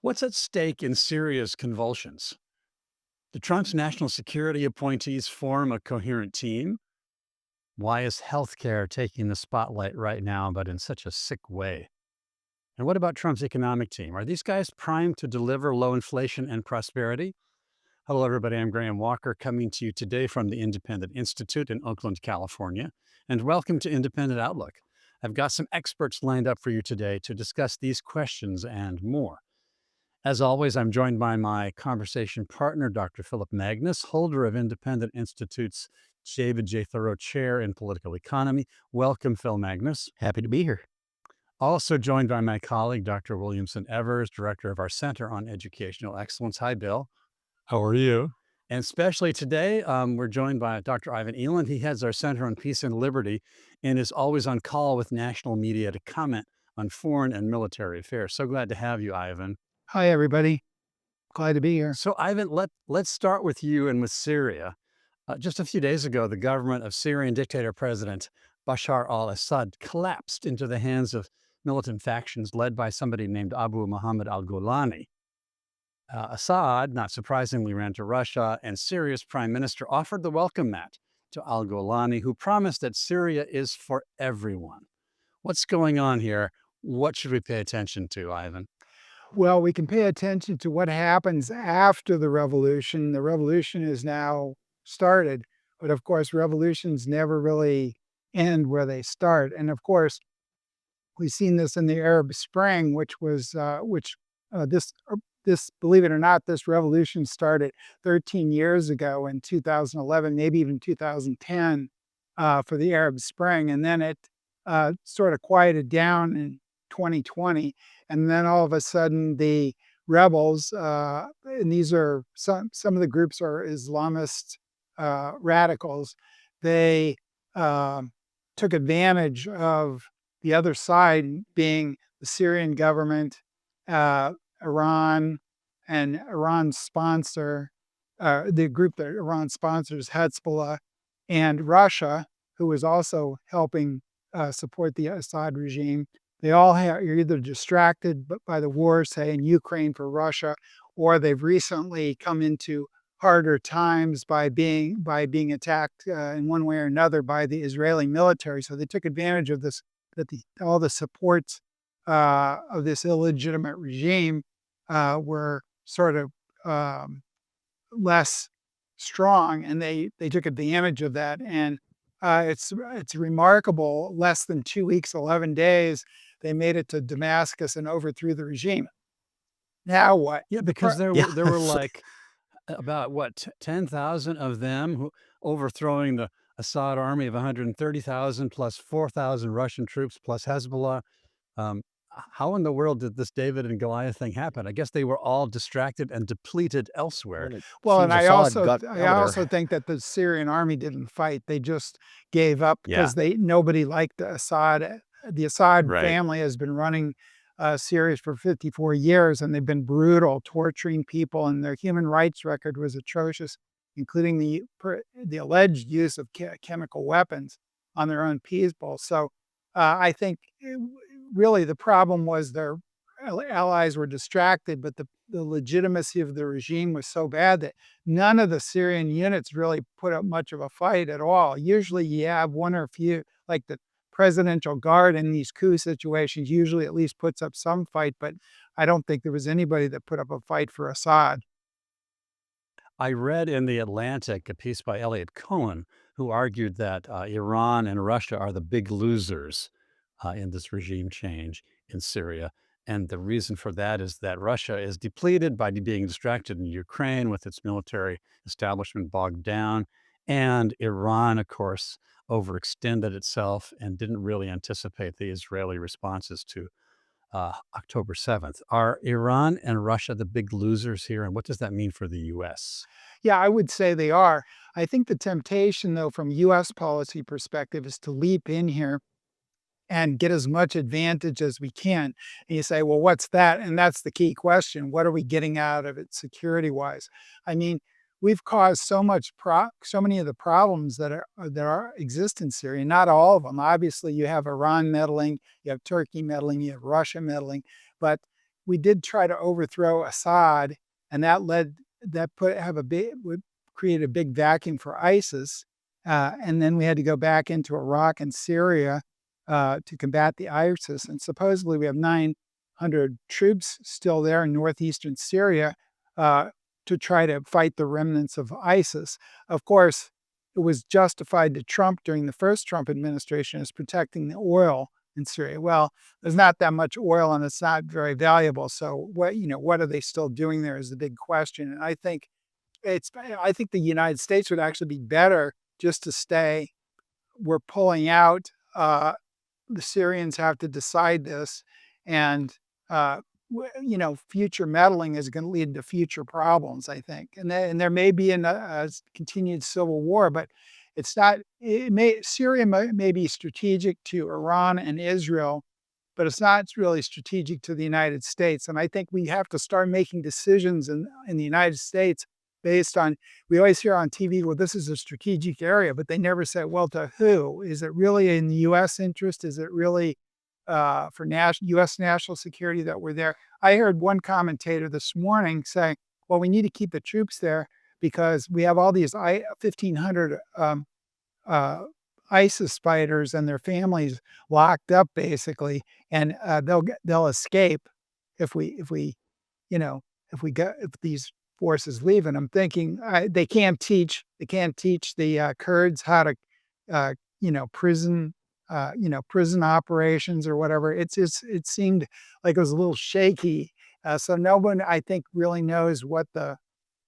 What's at stake in Syria's convulsions? Do Trump's national security appointees form a coherent team? Why is healthcare taking the spotlight right now, but in such a sick way? And what about Trump's economic team? Are these guys primed to deliver low inflation and prosperity? Hello, everybody. I'm Graham Walker, coming to you today from the Independent Institute in Oakland, California. And welcome to Independent Outlook. I've got some experts lined up for you today to discuss these questions and more. As always, I'm joined by my conversation partner, Dr. Philip Magnus, holder of Independent Institute's David J. Thoreau Chair in Political Economy. Welcome, Phil Magnus. Happy to be here. Also joined by my colleague, Dr. Williamson Evers, director of our Center on Educational Excellence. Hi, Bill. How are you? And especially today, we're joined by Dr. Ivan Eland. He heads our Center on Peace and Liberty and is always on call with national media to comment on foreign and military affairs. So glad to have you, Ivan. Hi, everybody. Glad to be here. So, Ivan, let's start with you and with Syria. Just a few days ago, the government of Syrian dictator President Bashar al-Assad collapsed into the hands of militant factions led by somebody named Abu Muhammad al-Golani. Assad, not surprisingly, ran to Russia, and Syria's prime minister offered the welcome mat to al-Golani, who promised that Syria is for everyone. What's going on here? What should we pay attention to, Ivan? Well, we can pay attention to what happens after the revolution. The revolution is now started, but of course, revolutions never really end where they start. And of course, we've seen this in the Arab Spring, this, believe it or not, this revolution started 13 years ago in 2011, maybe even 2010, for the Arab Spring, and then it sort of quieted down in 2020, and then all of a sudden the rebels, and these are some of the groups are Islamist radicals. They took advantage of the other side being the Syrian government, Iran, and Iran's sponsor, the group that Iran sponsors, Hezbollah, and Russia, who is also helping support the Assad regime. They all are either distracted by the war, say in Ukraine for Russia, or they've recently come into harder times by being attacked in one way or another by the Israeli military. So they took advantage of this, all the supports of this illegitimate regime were sort of less strong, and they took advantage of that. And it's remarkable. Less than 2 weeks, 11 days, they made it to Damascus and overthrew the regime. Now what? Yeah, because there were like about 10,000 of them who overthrowing the Assad army of 130,000 plus 4,000 Russian troops plus Hezbollah. How in the world did this David and Goliath thing happen? I guess they were all distracted and depleted elsewhere. Well, and I also think that the Syrian army didn't fight; they just gave up because nobody liked the Assad. The Assad family has been running Syria for 54 years, and they've been brutal, torturing people, and their human rights record was atrocious, including the alleged use of chemical weapons on their own people. So I think really the problem was their allies were distracted, but the legitimacy of the regime was so bad that none of the Syrian units really put up much of a fight at all. Usually you have one or a few, like the presidential guard in these coup situations usually at least puts up some fight, but I don't think there was anybody that put up a fight for Assad. I read in The Atlantic a piece by Elliot Cohen, who argued that Iran and Russia are the big losers in this regime change in Syria. And the reason for that is that Russia is depleted by being distracted in Ukraine with its military establishment bogged down. And Iran, of course, overextended itself and didn't really anticipate the Israeli responses to October 7th. Are Iran and Russia the big losers here? And what does that mean for the U.S.? Yeah, I would say they are. I think the temptation, though, from U.S. policy perspective is to leap in here and get as much advantage as we can. And you say, well, what's that? And that's the key question. What are we getting out of it security-wise? I mean, we've caused so many of the problems that exist in Syria. Not all of them. Obviously, you have Iran meddling, you have Turkey meddling, you have Russia meddling, but we did try to overthrow Assad, and would create a big vacuum for ISIS, and then we had to go back into Iraq and Syria to combat the ISIS. And supposedly we have 900 troops still there in northeastern Syria uh, to try to fight the remnants of ISIS. Of course, it was justified to Trump during the first Trump administration as protecting the oil in Syria. Well, there's not that much oil and it's not very valuable. So what are they still doing there is the big question. And I think the United States would actually be better just to stay. We're pulling out. The Syrians have to decide this, and future meddling is going to lead to future problems, I think, and there may be a continued civil war, but it's not. Syria may be strategic to Iran and Israel, but it's not really strategic to the United States. And I think we have to start making decisions in the United States based on, we always hear on TV, well, this is a strategic area, but they never say, well, to who? Is it really in the U.S. interest? Is it really for U.S. national security that we're there? I heard one commentator this morning say, well, we need to keep the troops there because we have all these 1,500 ISIS fighters and their families locked up basically, and they'll escape if if these forces leave. And I'm thinking they can't teach the Kurds how to prison operations or whatever. It seemed like it was a little shaky. So no one, I think, really knows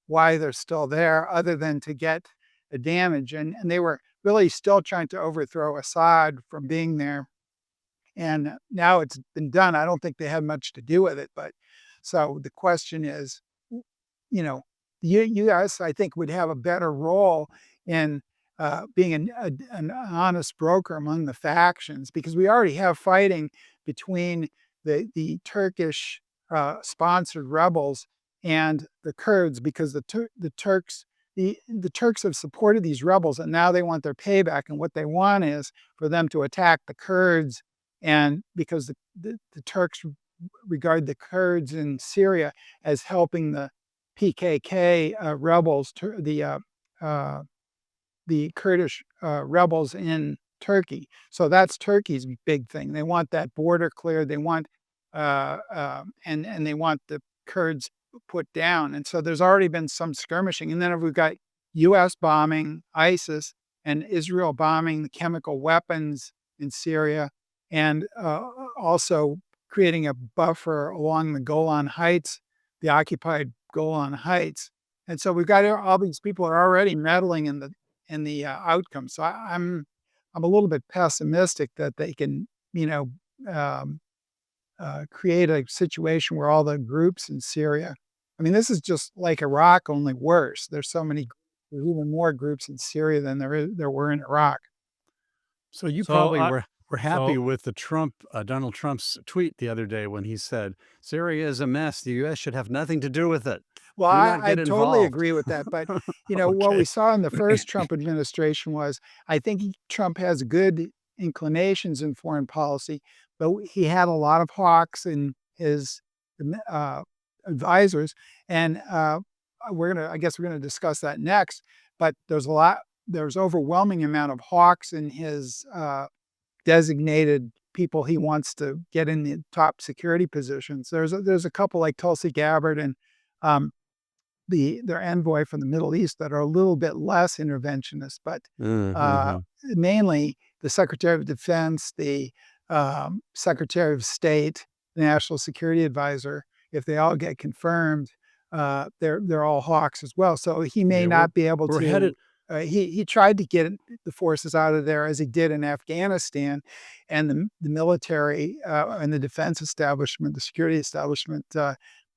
why they're still there other than to get the damage. And they were really still trying to overthrow Assad from being there. And now it's been done. I don't think they had much to do with it. But so the question is, the U.S., I think, would have a better role in being an honest broker among the factions, because we already have fighting between the Turkish sponsored rebels and the Kurds, because the Turks have supported these rebels, and now they want their payback. And what they want is for them to attack the Kurds, and because the Turks regard the Kurds in Syria as helping the PKK rebels, the Kurdish rebels in Turkey. So that's Turkey's big thing. They want that border cleared. They want and they want the Kurds put down. And so there's already been some skirmishing. And then we've got U.S. bombing ISIS and Israel bombing the chemical weapons in Syria, and also creating a buffer along the Golan Heights, the occupied Golan Heights. And so we've got all these people are already meddling in the outcome. So I'm a little bit pessimistic that they can, create a situation where all the groups in Syria. I mean, this is just like Iraq, only worse. There's even more groups in Syria than there were in Iraq. So you So probably I were happy so with the Donald Trump's tweet the other day when he said, "Syria is a mess. The U.S. should have nothing to do with it. Well, Do not I get totally involved." agree with that. But, what we Okay. saw in the first Trump administration was, I think Trump has good inclinations in foreign policy, but he had a lot of hawks in his uh, advisors. And I guess we're going to discuss that next. But there's overwhelming amount of hawks in his designated people he wants to get in the top security positions. There's a couple like Tulsi Gabbard and um, their envoy from the Middle East that are a little bit less interventionist, but Mhm. mainly the Secretary of Defense, the Secretary of State, the National Security Advisor. If they all get confirmed, they're all hawks as well. So he may Yeah, we're not be able we're to. headed. He tried to get the forces out of there as he did in Afghanistan, and the military and the defense establishment, the security establishment,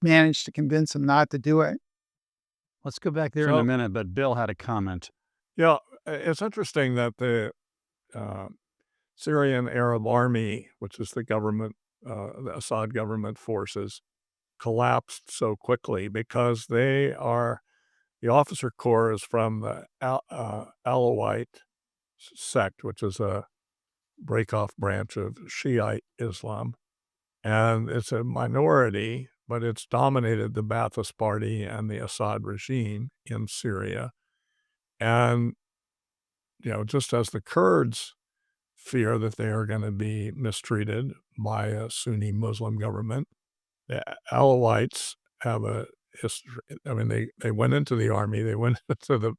managed to convince him not to do it. Let's go back there in a so minute, but Bill had a comment. yeah, it's interesting that the uh, Syrian Arab Army, which is the Assad government forces, collapsed so quickly because the officer corps is from the Alawite sect, which is a breakoff branch of Shiite Islam, and it's a minority, but it's dominated the Ba'athist Party and the Assad regime in Syria. And, just as the Kurds fear that they are going to be mistreated by a Sunni Muslim government, the Alawites have a history. I mean, they went into the army, they went into the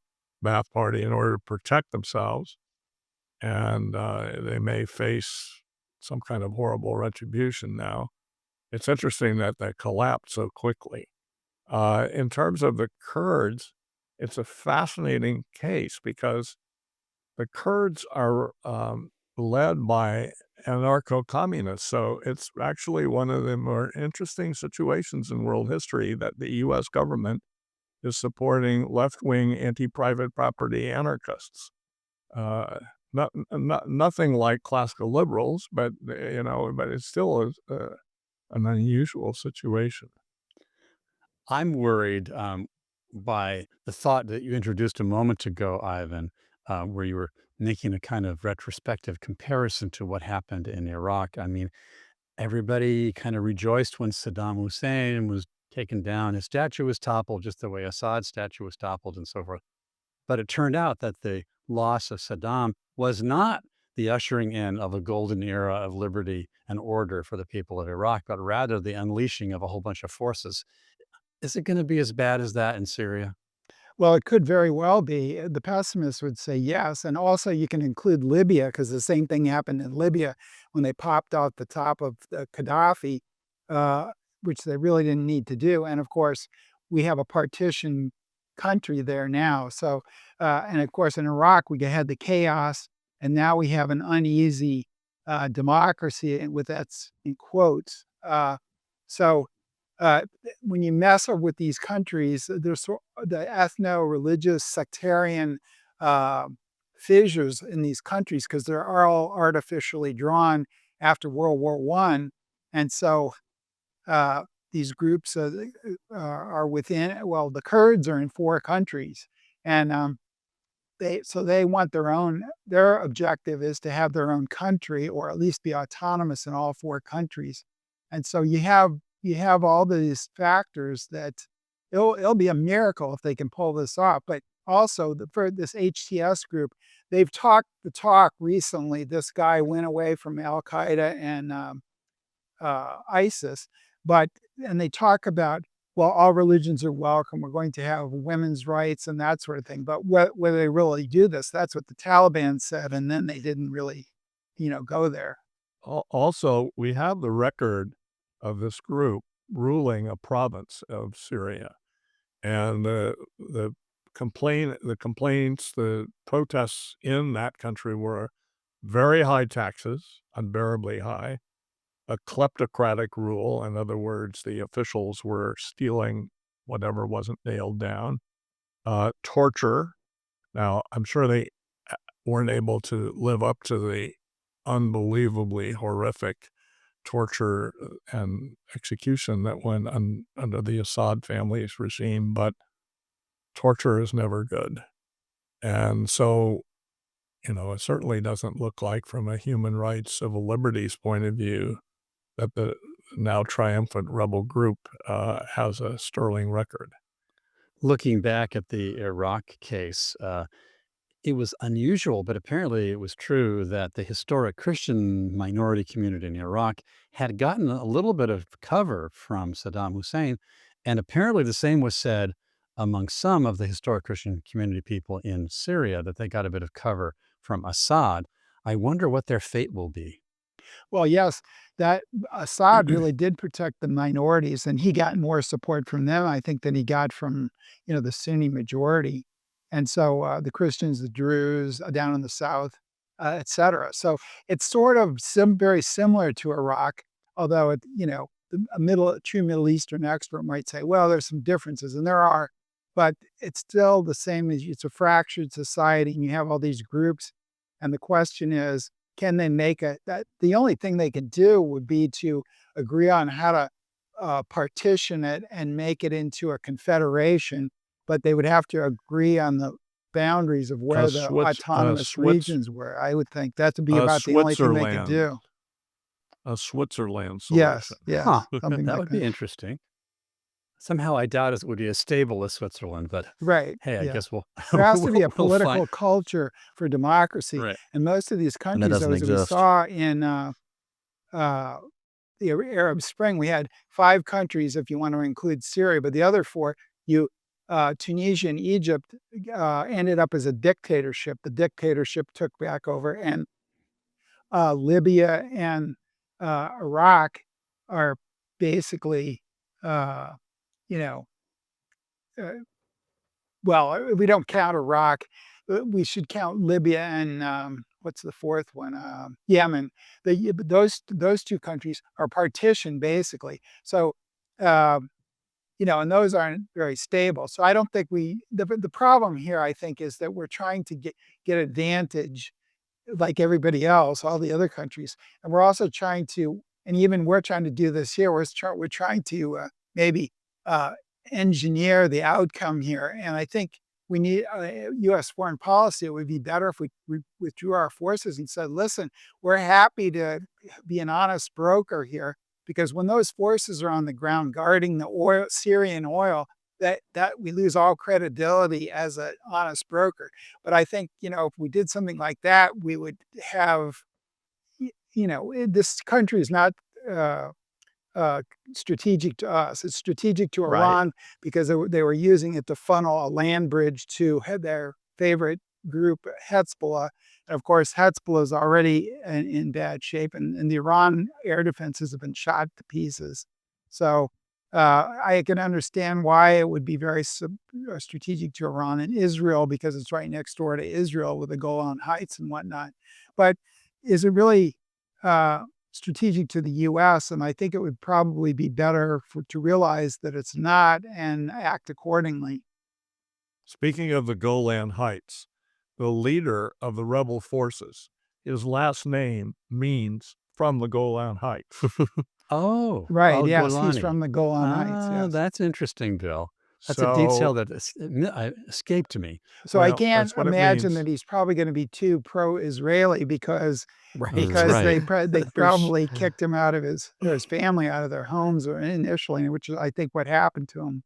Ba'ath Party in order to protect themselves, and they may face some kind of horrible retribution now. It's interesting that that collapsed so quickly. In terms of the Kurds, it's a fascinating case because the Kurds are led by anarcho-communists. So it's actually one of the more interesting situations in world history that the U.S. government is supporting left-wing anti-private property anarchists. Nothing like classical liberals, but but it's still an unusual situation. I'm worried by the thought that you introduced a moment ago, Ivan, where you were making a kind of retrospective comparison to what happened in Iraq. I mean, everybody kind of rejoiced when Saddam Hussein was taken down. His statue was toppled just the way Assad's statue was toppled and so forth. But it turned out that the loss of Saddam was not the ushering in of a golden era of liberty and order for the people of Iraq, but rather the unleashing of a whole bunch of forces. Is it gonna be as bad as that in Syria? Well, it could very well be. The pessimists would say yes. And also, you can include Libya because the same thing happened in Libya when they popped out the top of Gaddafi, uh, which they really didn't need to do. And of course, we have a partition country there now. So, and of course, in Iraq, we had the chaos, and now we have an uneasy democracy, and with that's in quotes. So, uh, when you mess with these countries, the ethno-religious sectarian uh, fissures in these countries because they're all artificially drawn after World War I, and so uh, these groups are within. Well, the Kurds are in 4 countries, and they want their own. Their objective is to have their own country, or at least be autonomous in all 4 countries, and so you have all these factors that it'll be a miracle if they can pull this off. But also for this HTS group, they've talked the talk recently. This guy went away from Al Qaeda and ISIS, but and they talk about, well, all religions are welcome. We're going to have women's rights and that sort of thing. But whether they really do this, that's what the Taliban said, and then they didn't really, go there. Also, we have the record of this group ruling a province of Syria, and the protests in that country were very high taxes, unbearably high, a kleptocratic rule. In other words, the officials were stealing whatever wasn't nailed down, torture. Now, I'm sure they weren't able to live up to the unbelievably horrific torture and execution that went under the Assad family's regime, but torture is never good. And so, it certainly doesn't look like, from a human rights, civil liberties point of view, that the now triumphant rebel group has a sterling record. Looking back at the Iraq case, it was unusual, but apparently it was true that the historic Christian minority community in Iraq had gotten a little bit of cover from Saddam Hussein. And apparently the same was said among some of the historic Christian community people in Syria, that they got a bit of cover from Assad. I wonder what their fate will be. Well, yes, that Assad really did protect the minorities, and he got more support from them, I think, than he got from, the Sunni majority. And so the Christians, the Druze down in the south, et cetera. So it's sort of very similar to Iraq, although a true Middle Eastern expert might say, well, there's some differences, and there are, but it's still the same as it's a fractured society, and you have all these groups, and the question is, can they make it? That the only thing they could do would be to agree on how to partition it and make it into a confederation, but they would have to agree on the boundaries of A where the Swiss, a autonomous Swiss, regions were. I would think that would be a about the only thing they could Switzerland, do. a Switzerland Yes, solution. Huh. yes, something That like would that. be interesting. Somehow I doubt it would be as stable as Switzerland, but Right, hey, I yeah. guess we'll There has to be a we'll find. political culture for democracy, Right. and most of these And that countries, doesn't though, as we exist. saw in, uh, the Arab Spring, we had 5 countries if you want to include Syria, but the other 4, you Tunisia and Egypt, ended up as a dictatorship. The dictatorship took back over, and Libya and Iraq are basically, uh, you know, uh, well, we don't count Iraq. We should count Libya and what's the fourth one? Yemen. But those 2 countries are partitioned basically. So and those aren't very stable. So I don't think the problem here, I think, is that we're trying to get advantage like everybody else, all the other countries. And we're also trying to, and even we're trying to do this here, we're trying to maybe uh, engineer the outcome here. And I think we need U.S. foreign policy. It would be better if we withdrew our forces and said, listen, we're happy to be an honest broker here, because when those forces are on the ground guarding the oil, Syrian oil, that we lose all credibility as an honest broker. But I think, if we did something like that, we would have, this country is not uh, uh, strategic to us. It's strategic to Right. Iran because they were using it to funnel a land bridge to their favorite group, Hezbollah. And of course, Hezbollah is already in bad shape, and the Iran air defenses have been shot to pieces. So I can understand why it would be very strategic to Iran and Israel, because it's right next door to Israel with the Golan Heights and whatnot. But is it really strategic to the U.S.? And I think it would probably be better to realize that it's not and act accordingly. Speaking of the Golan Heights, the leader of the rebel forces, his last name means from the Golan Heights. Oh, Right. Yes, he's Al-Golani. from the Golan Heights. Yes. That's interesting, Bill. That's a So, detail that escaped me. So I well, can't that's what it imagine that means. he's probably going to be too pro-Israeli because Right, because right. they There's probably kicked him out of his family out of their homes initially, which is I think what happened to him.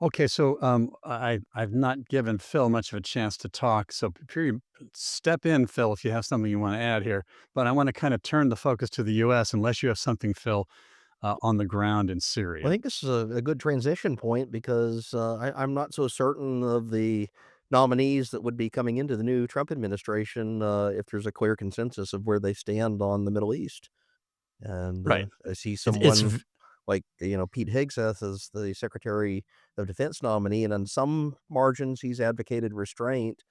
Okay, so I've not given Phil much of a chance to talk. So step in, Phil, if you have something you want to add here. But I want to kind of turn the focus to the U.S. unless you have something, Phil, on the ground in Well, I Syria. think this is a good transition point because I'm not so certain of the nominees that would be coming into the new Trump administration if there's a clear consensus of where they stand on the Middle East. And Right. I see It's someone like, Pete Hegseth as the Secretary of Defense nominee, and on some margins, he's advocated restraint,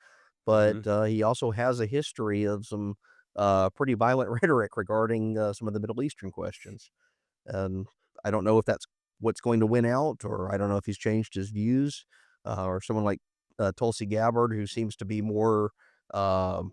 but mhm. he also has a history of some pretty violent rhetoric regarding some of the Middle Eastern questions. And I don't know if that's what's going to win out, or I don't know if he's changed his views, or someone like Tulsi Gabbard, who seems to be more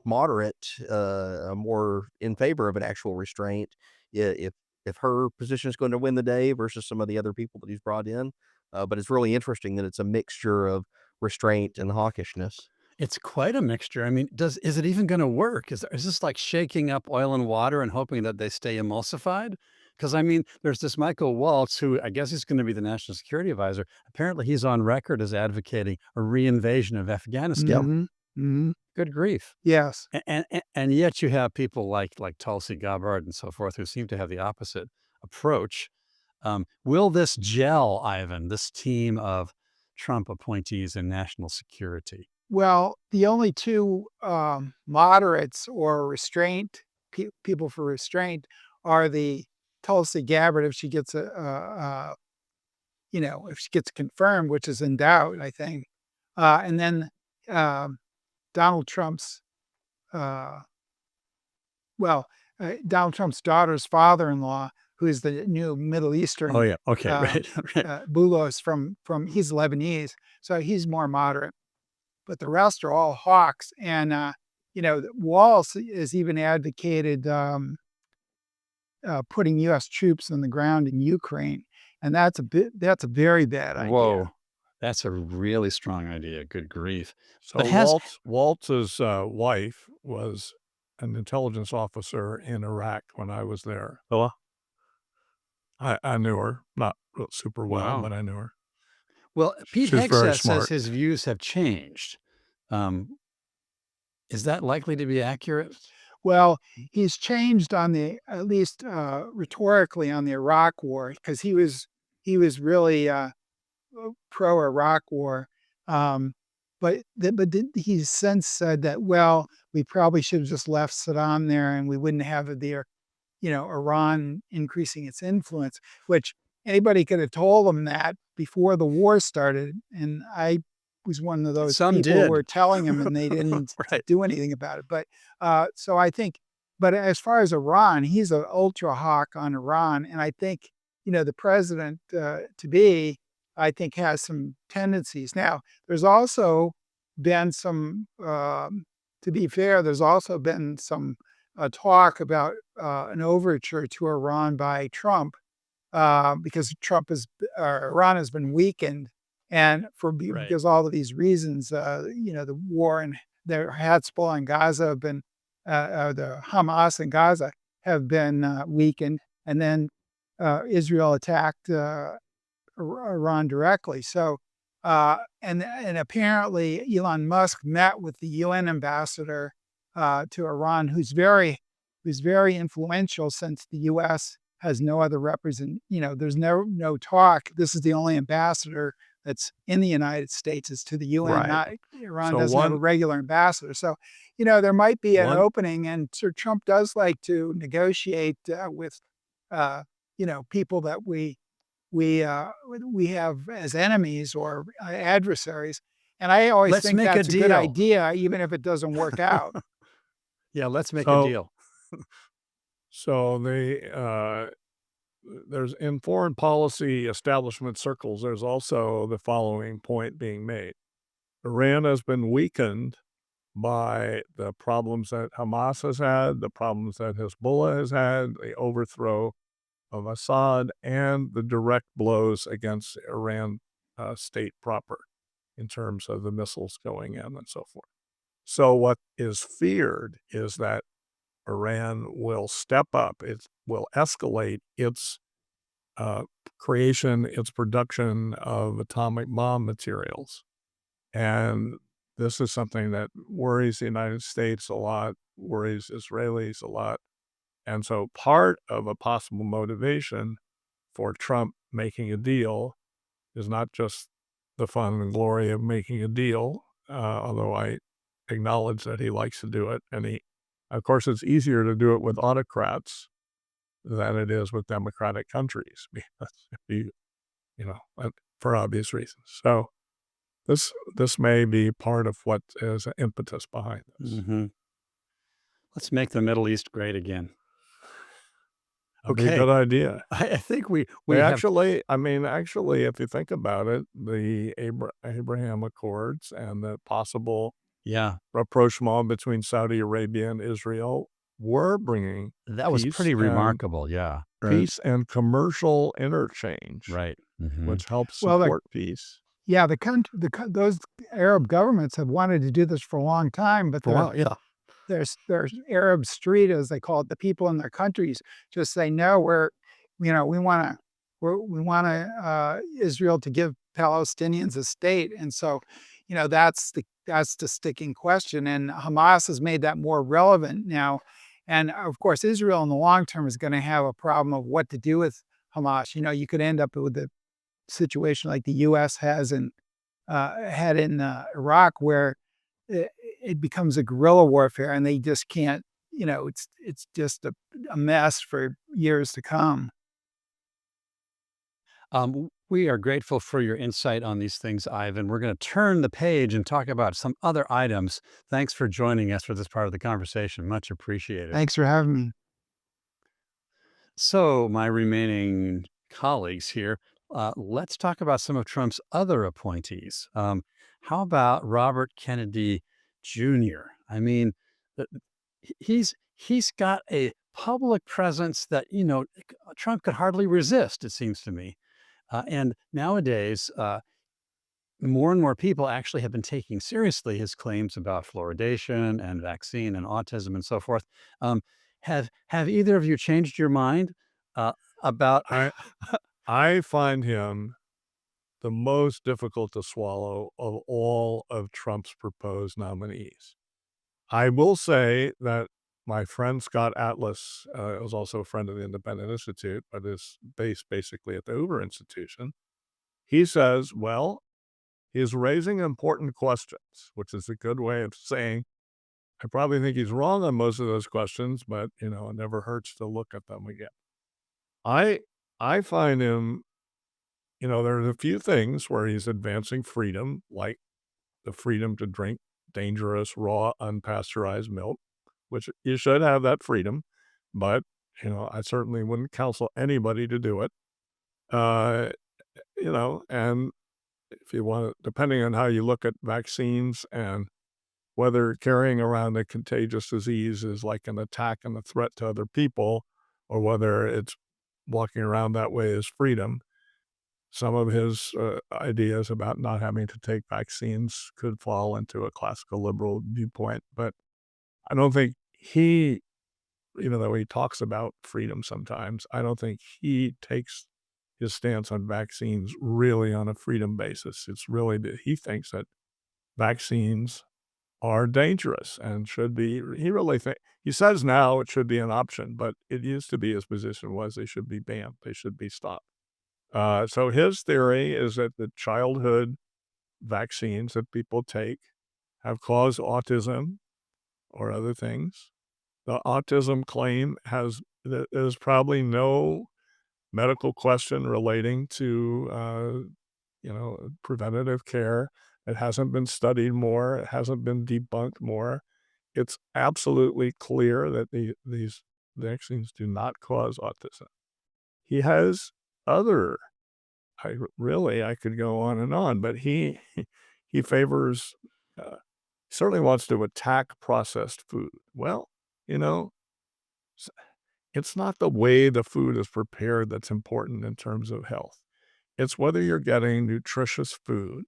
moderate, more in favor of an actual restraint. If her position is going to win the day versus some of the other people that he's brought in, but it's really interesting that it's a mixture of restraint and hawkishness. It's quite a mixture. I mean, is it even going to work? Is this like shaking up oil and water and hoping that they stay emulsified? Because I mean, there's this Michael Waltz, who I guess he's going to be the national security advisor. Apparently, he's on record as advocating a reinvasion of Yep. Afghanistan. Hmm. Hmm. Good grief! Yes. And yet you have people like Tulsi Gabbard and so forth who seem to have the opposite approach. Will this gel, Ivan? This team of Trump appointees in national security? Well, the only 2 moderates or restraint people for restraint are the Tulsi Gabbard, if she gets if she gets confirmed, which is in doubt, I think, and then um, Donald Trump's uh, well, Donald Trump's daughter's father-in-law, who is the new Middle Oh Eastern yeah. Okay. uh, Right. Right. Boulos from he's Lebanese, so he's more moderate. But the rest are all hawks. And, Walls has even advocated putting U.S. troops on the ground in Ukraine. And that's a very bad idea. Whoa, that's a really strong idea. Good grief! So But has Waltz's wife was an intelligence officer in Iraq when I was there. Oh, I knew her, not super well, Wow. but I knew her. Well, Pete She's very Hegseth says smart. his views have changed. Um, is that likely to be accurate? Well, he's changed on the at least rhetorically on the Iraq War because he was really pro Iraq War, um, but he's since said that well we probably should have just left Saddam there and we wouldn't have the Iran increasing its influence, which anybody could have told him that before the war started. And I was one of those Some people who did. were telling him and they didn't Right. do anything about it. But so I think, but as far as Iran, he's an ultra hawk on Iran. And I think, the president to be, I think has some tendencies. Now, there's also been some, to be fair, there's also been some talk about an overture to Iran by Trump because Iran has been weakened, and Right. because all of these reasons, the war and the Hezbollah in Gaza have been, the Hamas in Gaza have been weakened, and then Israel attacked Iran directly. So, and apparently Elon Musk met with the UN ambassador to Iran, who's very influential since the U.S. has no other there's no talk. This is the only ambassador that's in the United States is to the UN. Right. Not Iran So doesn't have a one regular ambassador. So, there might be an one opening, and Sir Trump does like to negotiate with, people that we have as enemies or adversaries. And I always Let's think make a that's a good deal. idea, even if it doesn't work out. Yeah, let's make a so deal. so there's in foreign policy establishment circles, there's also the following point being made. Iran has been weakened by the problems that Hamas has had, the problems that Hezbollah has had, the overthrow of Assad, and the direct blows against Iran state proper in terms of the missiles going in and so forth. So what is feared is that Iran will step up, it will escalate its uh, creation, its production of atomic bomb materials. And this is something that worries the United States a lot, worries Israelis a lot. And so part of a possible motivation for Trump making a deal is not just the fun and glory of making a deal, although I acknowledge that he likes to do it. And of course, it's easier to do it with autocrats than it is with democratic countries, because for obvious reasons. So this may be part of what is an impetus behind this. Hmm. Let's make the Middle East great again. That'd be a Okay. good idea. I think we They have. actually, if you think about it, the Abraham Accords and the possible Yeah, rapprochement between Saudi Arabia and Israel were bringing that was peace pretty and remarkable. Yeah. Right. peace and commercial interchange, Right. Mhm. which helps Well, support peace. yeah, those Arab governments have wanted to do this for a long time, but for a while, yeah. there's Arab Street, as they call it, the people in their countries just say no. We want Israel to give Palestinians a state, and so that's the sticking question. And Hamas has made that more relevant now, and of course Israel in the long term is going to have a problem of what to do with Hamas. You could end up with a situation like the U.S. had in Iraq, where it becomes a guerrilla warfare, and they just can't. It's just a mess for years to come. We are grateful for your insight on these things, Ivan. We're going to turn the page and talk about some other items. Thanks for joining us for this part of the conversation. Much appreciated. Thanks for having me. So, my remaining colleagues here, let's talk about some of Trump's other appointees. How about Robert Kennedy Jr.? I mean, uh, he's got a public presence that Trump could hardly resist. It seems to me, and nowadays more and more people actually have been taking seriously his claims about fluoridation and vaccine and autism and so forth. Um, have either of you changed your mind about? I I find him the most difficult to swallow of all of Trump's proposed nominees. I will say that my friend Scott Atlas is also a friend of the Independent Institute, but is based basically at the Hoover Institution. He says, well, he's raising important questions, which is a good way of saying, I probably think he's wrong on most of those questions, but it never hurts to look at them again. I I find him, there's a few things where he's advancing freedom, like the freedom to drink dangerous, raw, unpasteurized milk, which you should have that freedom. But, I certainly wouldn't counsel anybody to do it. Uh, and if you want to, depending on how you look at vaccines and whether carrying around a contagious disease is like an attack and a threat to other people, or whether it's walking around that way is freedom. Some of his ideas about not having to take vaccines could fall into a classical liberal viewpoint, but I don't think he, even though he talks about freedom sometimes, I don't think he takes his stance on vaccines really on a freedom basis. It's really that he thinks that vaccines are dangerous and should be. He says now it should be an option, but it used to be his position was they should be banned. They should be stopped. So his theory is that the childhood vaccines that people take have caused autism or other things. The autism claim there's probably no medical question relating to, preventative care. It hasn't been studied more. It hasn't been debunked more. It's absolutely clear that these vaccines do not cause autism. He has other I could go on and on, but he favors, certainly wants to attack processed food. Well, you know, s it's not the way the food is prepared that's important in terms of health. It's whether you're getting nutritious food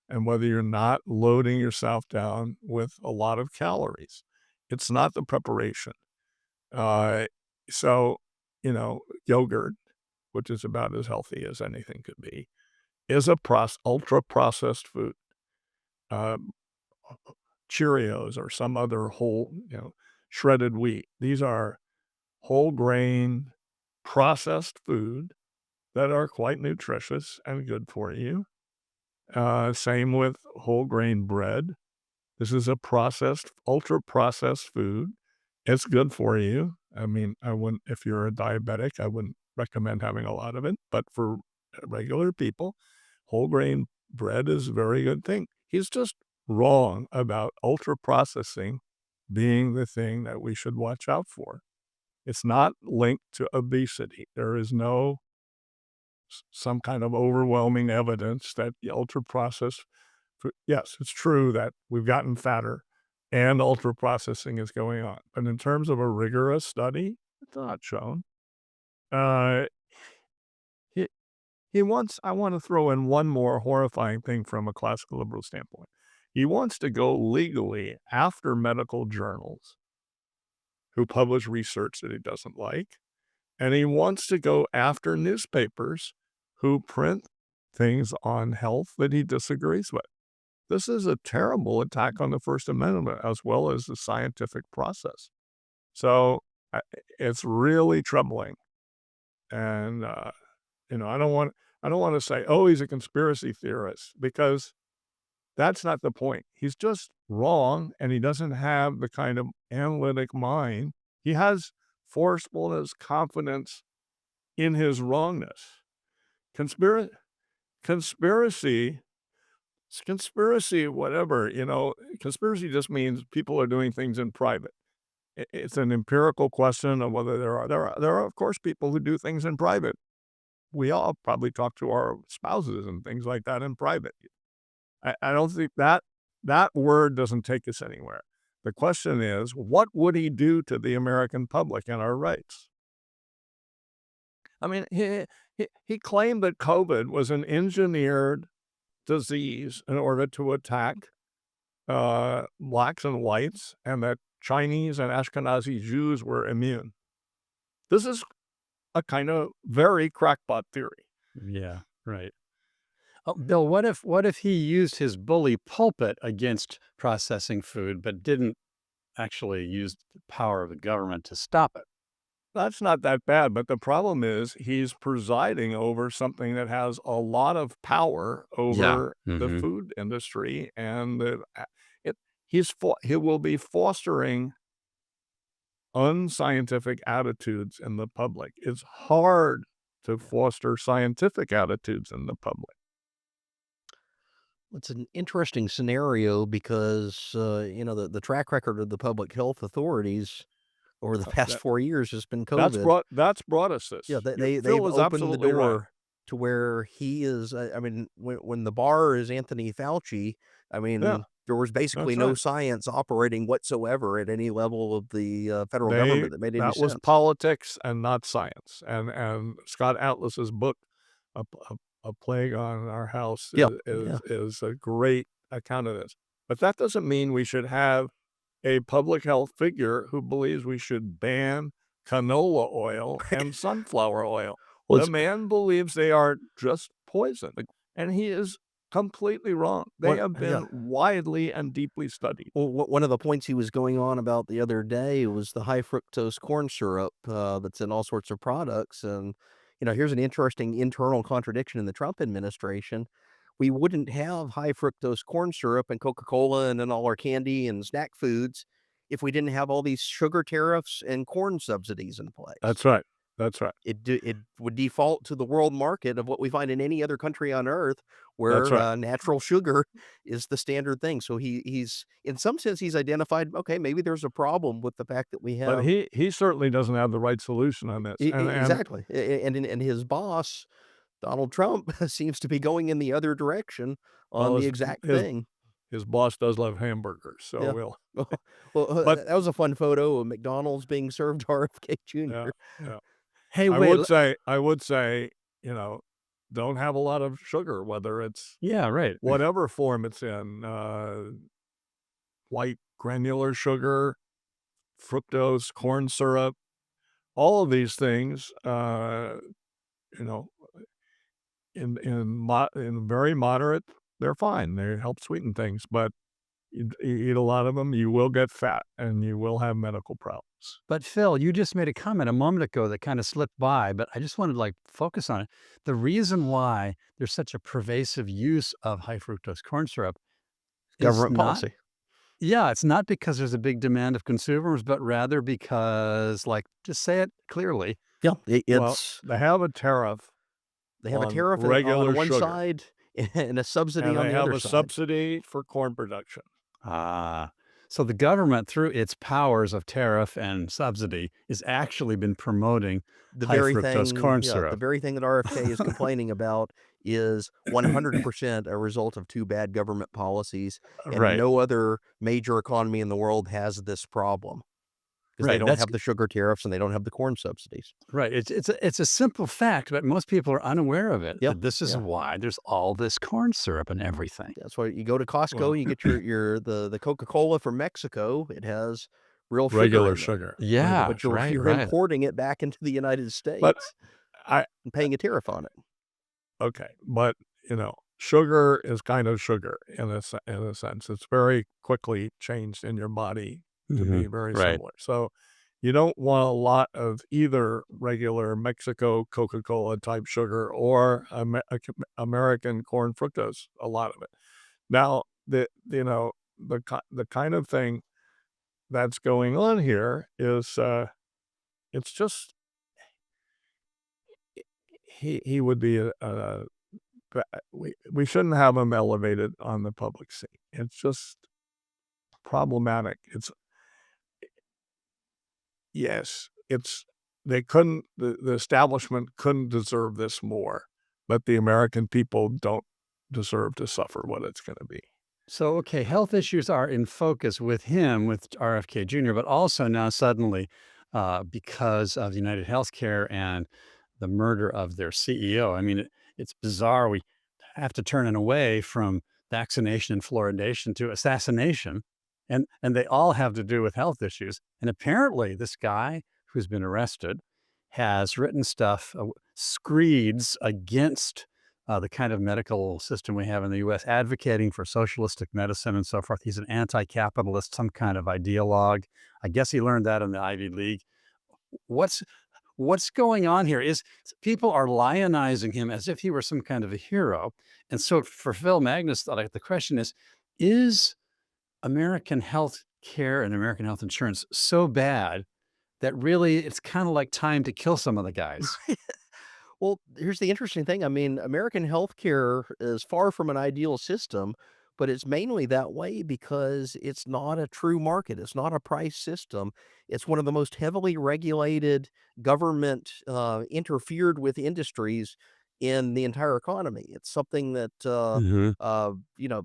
and whether you're not loading yourself down with a lot of calories. It's not the preparation. Uh, so, yogurt, which is about as healthy as anything could be, is a ultra processed food. Um, Cheerios or some other whole, shredded wheat. These are whole grain processed food that are quite nutritious and good for you. Same with whole grain bread. This is a processed, ultra processed food. It's good for you. I mean, I wouldn't, if you're a diabetic, I wouldn't recommend having a lot of it, but for regular people, whole grain bread is a very good thing. He's just wrong about ultra processing being the thing that we should watch out for. It's not linked to obesity. There is no some kind of overwhelming evidence that the ultra processed yes, it's true that we've gotten fatter and ultra processing is going on. But in terms of a rigorous study, it's not shown. Uh, he, he wants, I want to throw in one more horrifying thing from a classical liberal standpoint. He wants to go legally after medical journals who publish research that he doesn't like. And he wants to go after newspapers who print things on health that he disagrees with. This is a terrible attack on the First Amendment as well as the scientific process. So it's really troubling. And I don't want to say, oh, he's a conspiracy theorist, because that's not the point. He's just wrong, and he doesn't have the kind of analytic mind. He has forcefulness, confidence in his wrongness. Conspiracy, conspiracy Conspiracy, whatever, conspiracy just means people are doing things in private. It's an empirical question of whether there are, of course, people who do things in private. We all probably talk to our spouses and things like that in private. I don't think that word doesn't take us anywhere. The question is, what would he do to the American public and our rights? I mean, he claimed that COVID was an engineered disease in order to attack blacks and whites, and that Chinese and Ashkenazi Jews were immune. This is a kind of very crackpot theory. Yeah, right. Oh, Bill, what if he used his bully pulpit against processing food, but didn't actually use the power of the government to stop it? That's not that bad, but the problem is he's presiding over something that has a lot of power Yeah. over the Hmm. food industry, and it, he will be fostering unscientific attitudes in the public. It's hard to foster scientific attitudes in the public. It's an interesting scenario because, the track record of the public health authorities over the past That 4 years has been COVID. that's brought us Yeah, this. they've Phil is opened the absolutely right. door to where he is. I mean, when the bar is Anthony Fauci, I Yeah, mean, there was basically that's no right. science operating whatsoever at any level of the federal government that made any That was sense. politics and not science. And Scott Atlas's book, A, a, a Plague on Our House, Yeah, is a great account of this. But that doesn't mean we should have a public health figure who believes we should ban canola oil and sunflower oil. Well, The it's man believes they are just poison, and he is completely wrong. They what have yeah. been widely and deeply studied. Well, one of the points he was going on about the other day was the high fructose corn syrup that's in all sorts of products. And, here's an interesting internal contradiction in the Trump administration. We wouldn't have high fructose corn syrup and Coca-Cola and then all our candy and snack foods if we didn't have all these sugar tariffs and corn subsidies in place. That's right. That's right. It would default to the world market of what we find in any other country on earth, That's where right. natural sugar is the standard thing. So he's in some sense he's identified. Okay, maybe there's a problem with the fact that we But have he certainly doesn't have the right solution on this. And exactly, and his boss Donald Trump seems to be going in the other direction on well, the exact his thing. his boss does love hamburgers, so Yeah. we'll. Well, But that was a fun photo of McDonald's being served RFK yeah, Jr. yeah. Hey, wait. I would say, don't have a lot of sugar, whether it's Yeah, right. whatever form it's in, white granular sugar, fructose, corn syrup, all of these things, you know, in very moderate, they're fine. They help sweeten things, but you eat a lot of them, you will get fat and you will have medical problems. But Phil, you just made a comment a moment ago that kind of slipped by, but I just wanted to focus on it. The reason why there's such a pervasive use of high fructose corn syrup is Government not, policy. yeah, it's not because there's a big demand of consumers, but rather because, just say it clearly. Yeah, Well, it's they have a tariff they have a on tariff regular on one sugar, side and a subsidy and on they the have other a side. subsidy for corn production. Ah, so the government, through its powers of tariff and subsidy, has actually been promoting The high very fructose thing, corn yeah, the syrup. very thing that RFK is complaining about is 100% a result of two bad government policies, and Right, no other major economy in the world has this problem because they right. don't have the sugar tariffs and they don't have the corn subsidies. Right. It's a simple fact, but most people are unaware of it. Yeah, That this is yeah. why there's all this corn syrup and everything. That's why you go to Well, Costco, you get the Coca-Cola from Mexico. It has real sugar regular in it, sugar, Yeah, but right, you're right. importing it back into the United but States I and paying a tariff on it. okay, but sugar is kind of sugar in a sense. It's very quickly changed in your body to Hmm. be very Right. similar. So you don't want a lot of either regular Mexico Coca-Cola type sugar or American corn fructose. A lot of it. Now the kind of thing that's going on here is it's just he would be we shouldn't have him elevated on the public scene. It's just problematic. It's they couldn't the establishment couldn't deserve this more, but the American people don't deserve to suffer what it's going to be. So, okay, health issues are in focus with him, with RFK Jr., but also now suddenly, because of United Healthcare and the murder of their CEO. I mean, it's bizarre. have to turn away from vaccination and fluoridation to assassination. And they all have to do with health issues. And apparently, this guy who's been arrested has written stuff, screeds against the kind of medical system we have in the US, advocating for socialistic medicine and so forth. He's an anti capitalist, some kind of ideologue. I guess he learned that in the Ivy League. What's what's going on here is people are lionizing him as if he were some kind of a hero. And so for Phil Magnus, like the question is American health care and American health insurance so bad that really it's kind of like time to kill some of the guys? Well, here's the interesting thing. I mean, American healthcare is far from an ideal system, but it's mainly that way because it's not a true market. It's not a price system. It's one of the most heavily regulated, government interfered with industries in the entire economy. It's something that, Mhm. you know,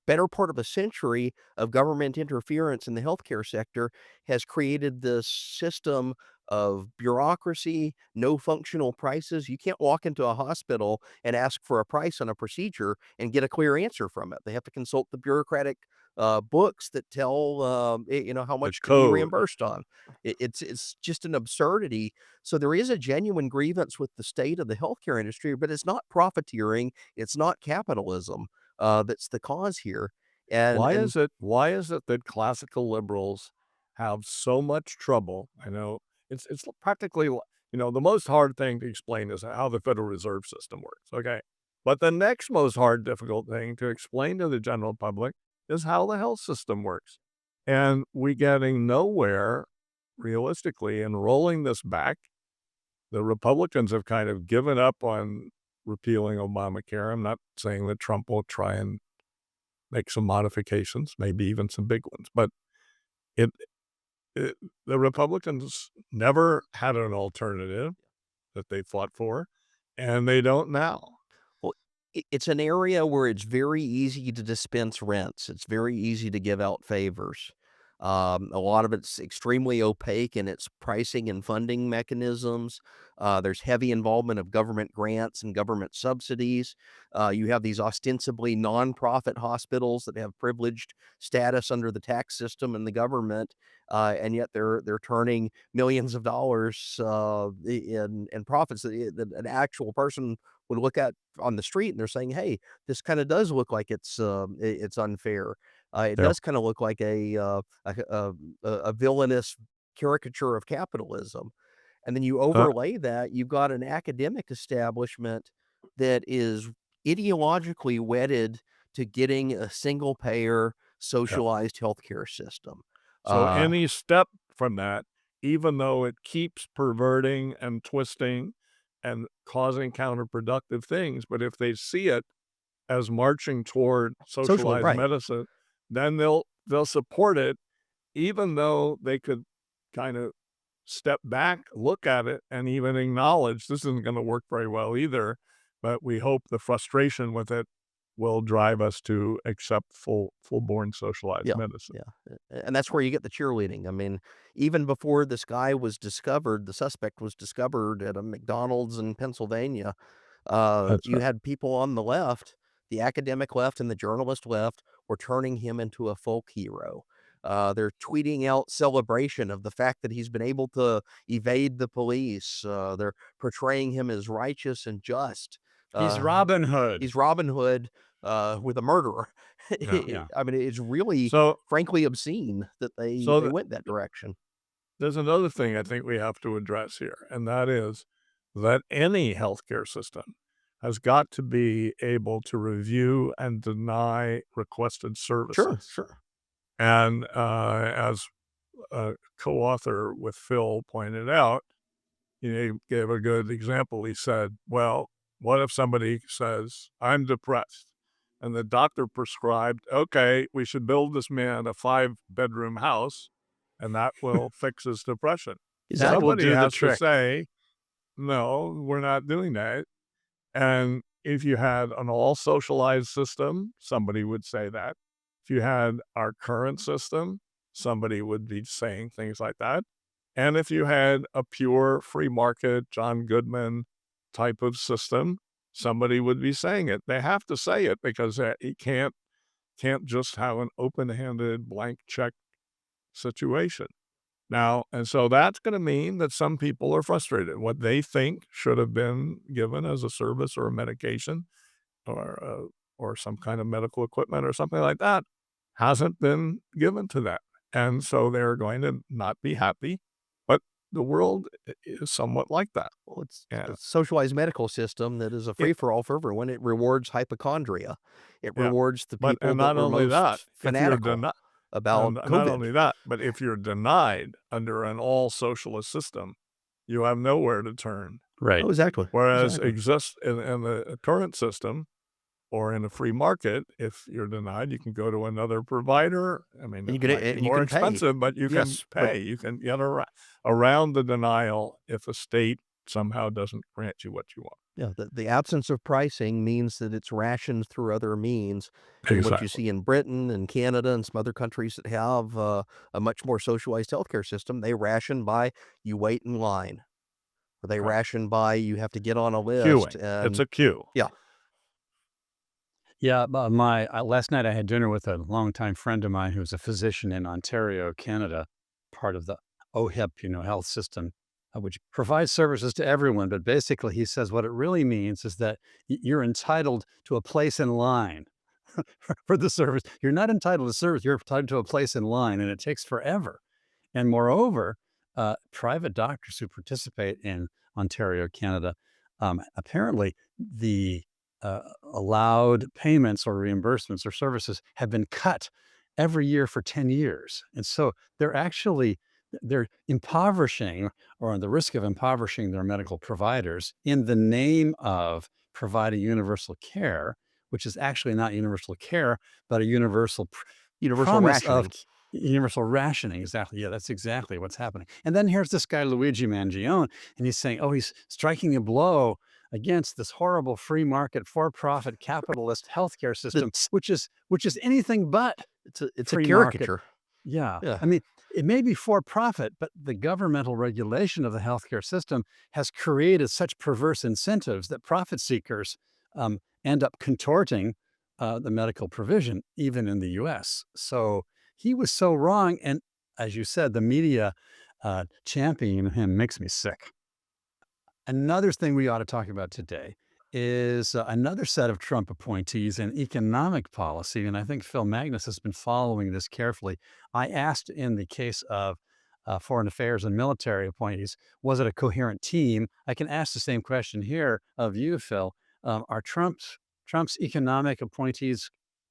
better part of a century of government interference in the healthcare sector has created this system of bureaucracy, no functional prices. You can't walk into a hospital and ask for a price on a procedure and get a clear answer from it. They have to consult the bureaucratic books that tell how The much to be code. reimbursed on. It's just an absurdity. So there is a genuine grievance with the state of the healthcare industry, but it's not profiteering. It's not capitalism that's the cause here. And Why and is it that classical liberals have so much trouble? I know it's practically the most hard thing to explain is how the Federal Reserve System works. Okay. But the next most hard, difficult thing to explain to the general public is how the health system works. And we getting nowhere realistically in rolling this back. The Republicans have kind of given up on repealing Obamacare. I'm not saying that Trump won't try and make some modifications, maybe even some big ones. But it, it the Republicans never had an alternative that they fought for, and they don't now. well, it's an area where it's very easy to dispense rents. It's very easy to give out favors. A lot of it's extremely opaque in its pricing and funding mechanisms. There's heavy involvement of government grants and government subsidies. You have these ostensibly nonprofit hospitals that have privileged status under the tax system and the government, and yet they're turning millions of dollars in profits that an actual person would look at on the street, and they're saying, "Hey, this kind of does look like it's unfair." It Yeah. does kind of look like a villainous caricature of capitalism. And then you Uh, overlay that, you've got an academic establishment that is ideologically wedded to getting a single payer, yeah. socialized healthcare system. So Uh, any step from that, even though it keeps perverting and twisting and causing counterproductive things, but if they see it as marching toward socially, socialized right. medicine, then they'll support it, even though they could kind of step back, look at it, and even acknowledge this isn't going to work very well either. But we hope the frustration with it will drive us to accept full-born socialized Yeah, medicine. yeah, and that's where you get the cheerleading. I mean, even before this guy was discovered, the suspect was discovered at a McDonald's in Pennsylvania. That's You right. had people on the left, the academic left and the journalist left, were turning him into a folk hero. They're tweeting out celebration of the fact that he's been able to evade the police. They're portraying him as righteous and just. He's Uh, Robin Hood. he's Robin Hood with a murderer. Yeah. Yeah. I mean, it's really, So frankly, obscene that so they went that direction. there's another thing I think we have to address here, and that is that any healthcare system has got to be able to review and deny requested Sure, services. sure. And as a co-author with Phil pointed out, he gave a good example. He said, well, what if somebody says, I'm depressed? And the doctor prescribed, okay, we should build this man a 5-bedroom house, and that will fix his depression. That will Exactly. Somebody do the has to trick. say, no, we're not doing that. And if you had an all socialized system, somebody would say that. If you had our current system, somebody would be saying things like that. And if you had a pure free market, John Goodman type of system, somebody would be saying it. They have to say it because you can't just have an open-handed blank check situation. Now, and so that's going to mean that some people are frustrated. What they think should have been given as a service or a medication or some kind of medical equipment or something like that hasn't been given to them. And so they're going to not be happy. But the world is somewhat like that. Well, it's Yeah. a socialized medical system that is a free-for-all for everyone. It rewards hypochondria. It Yeah. rewards the But people and that not were only most that, if you're fanatical about not COVID. only that, but if you're denied under an all socialist system, you have nowhere to turn. Right. Oh, exactly. Whereas Exactly. exists in the current system or in a free market, if you're denied, you can go to another provider. I mean, And you it can might be and you more can pay. expensive, but you can Yes, but pay. You can get around the denial if a state somehow doesn't grant you what you want. yeah, the absence of pricing means that it's rationed through other means. And what you Exactly. see in Britain and Canada and some other countries that have a much more socialized healthcare system, they ration by you wait in line, or they Right. ration by you have to get on a list. Queuing. It's And a queue. yeah, Yeah, my last night I had dinner with a longtime friend of mine who's a physician in Ontario, Canada, part of the OHIP, health system, which provides services to everyone. But basically, he says what it really means is that you're entitled to a place in line for the service. You're not entitled to service; you're entitled to a place in line, and it takes forever. And moreover, private doctors who participate in Ontario, Canada, apparently the allowed payments or reimbursements or services have been cut every year for 10 years. And so they're impoverishing or on the risk of impoverishing their medical providers in the name of providing universal care, which is actually not universal care, but a universal promise of rationing. universal rationing. Exactly. Yeah, that's exactly what's happening. And then here's this guy, Luigi Mangione, and he's saying, oh, he's striking a blow against this horrible free market, for-profit, capitalist healthcare system, That's which is anything but it's a free market. caricature. Yeah. Yeah. I mean, it may be for profit, but the governmental regulation of the healthcare system has created such perverse incentives that profit seekers end up contorting the medical provision, even in the US. So he was so wrong. And as you said, the media championing him makes me sick. Another thing we ought to talk about today is another set of Trump appointees in economic policy. And I think Phil Magnus has been following this carefully. I asked in the case of foreign affairs and military appointees, was it a coherent team? I can ask the same question here of you, Phil. Are Trump's economic appointees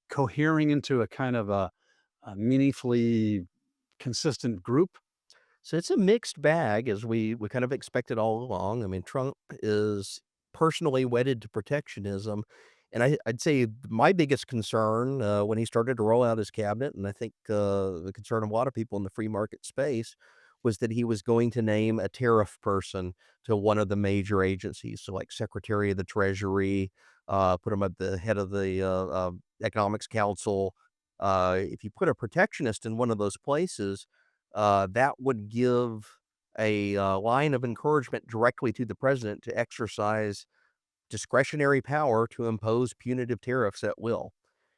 cohering into a kind of a meaningfully consistent group? So it's a mixed bag, as we kind of expected all along. I mean, Trump is personally wedded to protectionism. And I'd say my biggest concern when he started to roll out his cabinet, and I think the concern of a lot of people in the free market space, was that he was going to name a tariff person to one of the major agencies. So, like Secretary of the Treasury, put him at the head of the Economics Council. If you put a protectionist in one of those places, that would give a line of encouragement directly to the president to exercise discretionary power to impose punitive tariffs at will.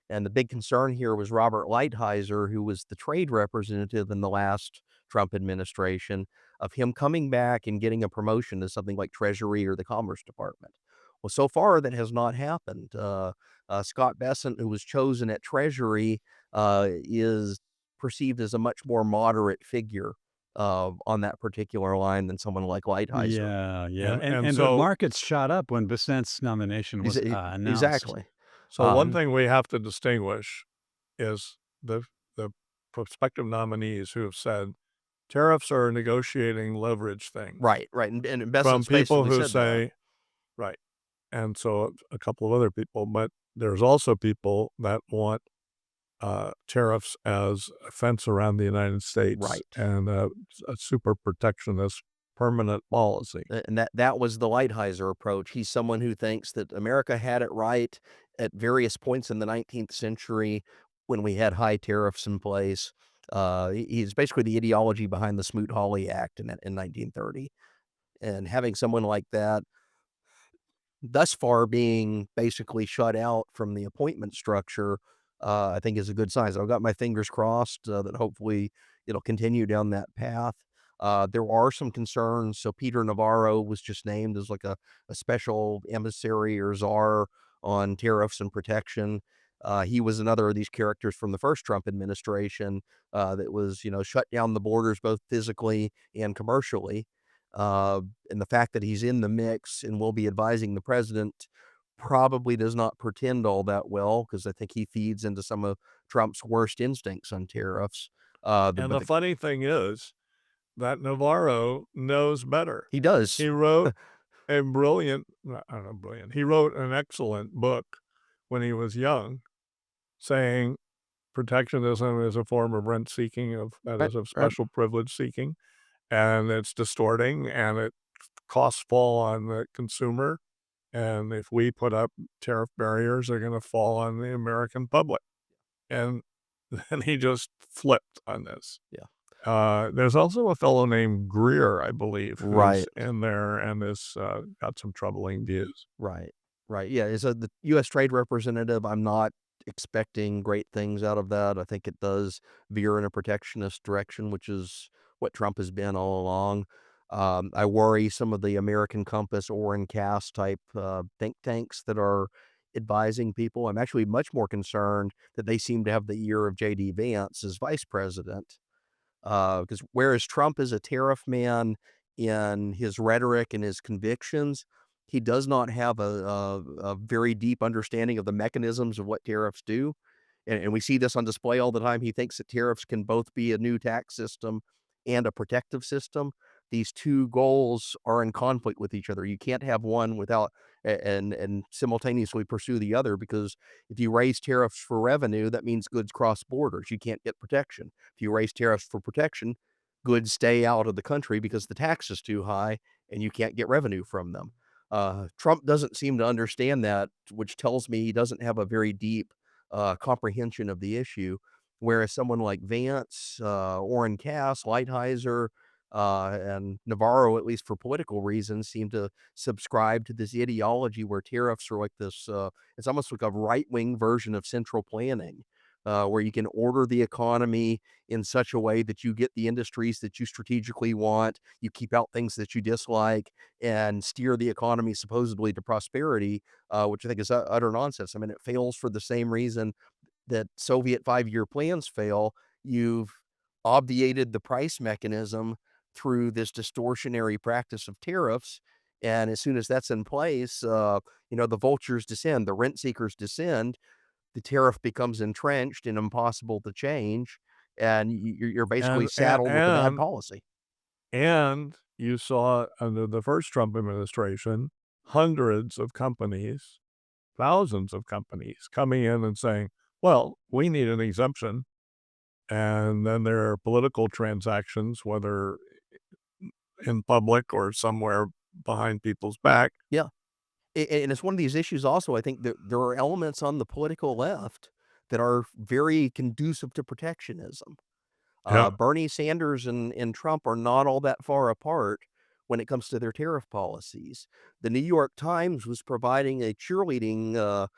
And the big concern here was Robert Lighthizer, who was the trade representative in the last Trump administration, of him coming back and getting a promotion to something like Treasury or the Commerce Department. Well, so far that has not happened. Scott Bessent, who was chosen at Treasury, is perceived as a much more moderate figure on that particular line than someone like Lighthizer. Yeah, yeah. And And the so markets shot up when Besant's nomination was announced. Exactly. one Um, thing we have to distinguish is the prospective nominees who have said tariffs are a negotiating leverage thing Right, right. And from Bessent's people basically who said that. say, right. And so a couple of other people, but there's also people that want tariffs as a fence around the United States Right. and a super protectionist permanent policy. And that was the Lighthizer approach. He's someone who thinks that America had it right at various points in the 19th century when we had high tariffs in place. He's basically the ideology behind the Smoot-Hawley Act in 1930. And having someone like that thus far being basically shut out from the appointment structure, I think is a good sign. So I've got my fingers crossed that hopefully it'll continue down that path. There are some concerns. So Peter Navarro was just named as like a special emissary or czar on tariffs and protection. He was another of these characters from the first Trump administration that was, shut down the borders both physically and commercially. And the fact that he's in the mix and will be advising the president probably does not portend all that well, because I think he feeds into some of Trump's worst instincts on tariffs. And the funny thing is that Navarro knows better. He does. He wrote a brilliant, I don't know, brilliant. He wrote an excellent book when he was young, saying protectionism is a form of rent seeking, that Right, is of right. special privilege seeking, and it's distorting, and it costs fall on the consumer. And if we put up tariff barriers, they're going to fall on the American public. And then he just flipped on this. Yeah. There's also a fellow named Greer, I believe, who's Right. in there and has got some troubling views. Right. Right. Yeah. As the U.S. trade representative, I'm not expecting great things out of that. I think it does veer in a protectionist direction, which is what Trump has been all along. I worry some of the American Compass, Oren Cass type think tanks that are advising people. I'm actually much more concerned that they seem to have the ear of J.D. Vance as vice president. Because whereas Trump is a tariff man in his rhetoric and his convictions, he does not have a very deep understanding of the mechanisms of what tariffs do. And we see this on display all the time. He thinks that tariffs can both be a new tax system and a protective system. These two goals are in conflict with each other. You can't have one without and simultaneously pursue the other, because if you raise tariffs for revenue, that means goods cross borders. You can't get protection. If you raise tariffs for protection, goods stay out of the country because the tax is too high and you can't get revenue from them. Trump doesn't seem to understand that, which tells me he doesn't have a very deep comprehension of the issue. Whereas someone like Vance, Orrin Cass, Lighthizer, and Navarro, at least for political reasons, seem to subscribe to this ideology where tariffs are like this, it's almost like a right-wing version of central planning, where you can order the economy in such a way that you get the industries that you strategically want, you keep out things that you dislike, and steer the economy supposedly to prosperity, which I think is utter nonsense. I mean, it fails for the same reason that Soviet 5-year plans fail. You've obviated the price mechanism through this distortionary practice of tariffs. And as soon as that's in place, the vultures descend, the rent seekers descend, the tariff becomes entrenched and impossible to change. And you're basically And, saddled with a bad policy. and you saw under the first Trump administration, hundreds of companies, thousands of companies coming in and saying, well, we need an exemption. And then there are political transactions, whether in public or somewhere behind people's back. Yeah. And it's one of these issues also, I think that there are elements on the political left that are very conducive to protectionism. Yeah. Bernie Sanders and Trump are not all that far apart when it comes to their tariff policies. The New York Times was providing a cheerleading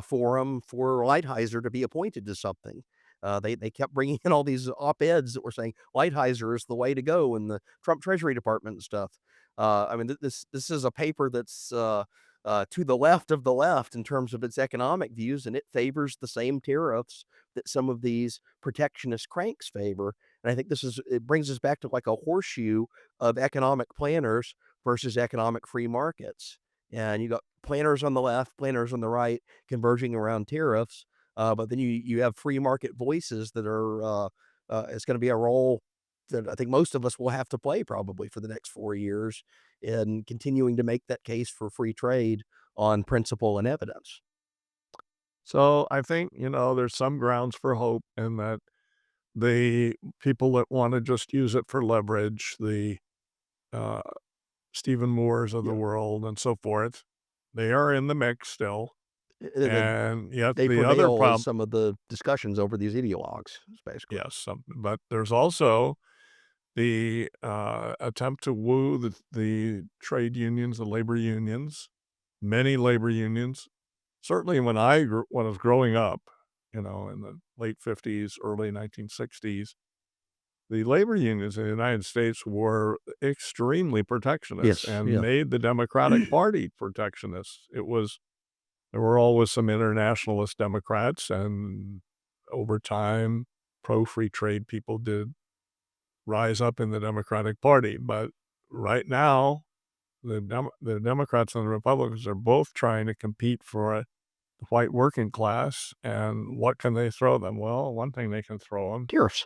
forum for Lighthizer to be appointed to something. They kept bringing in all these op-eds that were saying Lighthizer is the way to go in the Trump Treasury Department and stuff. I mean, this is a paper that's to the left of the left in terms of its economic views, and it favors the same tariffs that some of these protectionist cranks favor. And I think it brings us back to like a horseshoe of economic planners versus economic free markets. And you got planners on the left, planners on the right, converging around tariffs. But then you have free market voices that are, it's going to be a role that I think most of us will have to play probably for the next 4 years in continuing to make that case for free trade on principle and evidence. So I think, there's some grounds for hope in that the people that want to just use it for leverage, the uh, Stephen Moores of the Yeah. world and so forth, they are in the mix still. And yet They the other prevail in problem, some of the discussions over these ideologues, basically. yes, but there's also the attempt to woo the trade unions, the labor unions, many labor unions. Certainly when when I was growing up, in the late 50s, early 1960s, the labor unions in the United States were extremely protectionist Yes. and Yeah. made the Democratic Party protectionist. There were always some internationalist Democrats, and over time, pro-free trade people did rise up in the Democratic Party. But right now, the Democrats and the Republicans are both trying to compete for the white working class. And what can they throw them? Well, one thing they can throw them, Tariffs.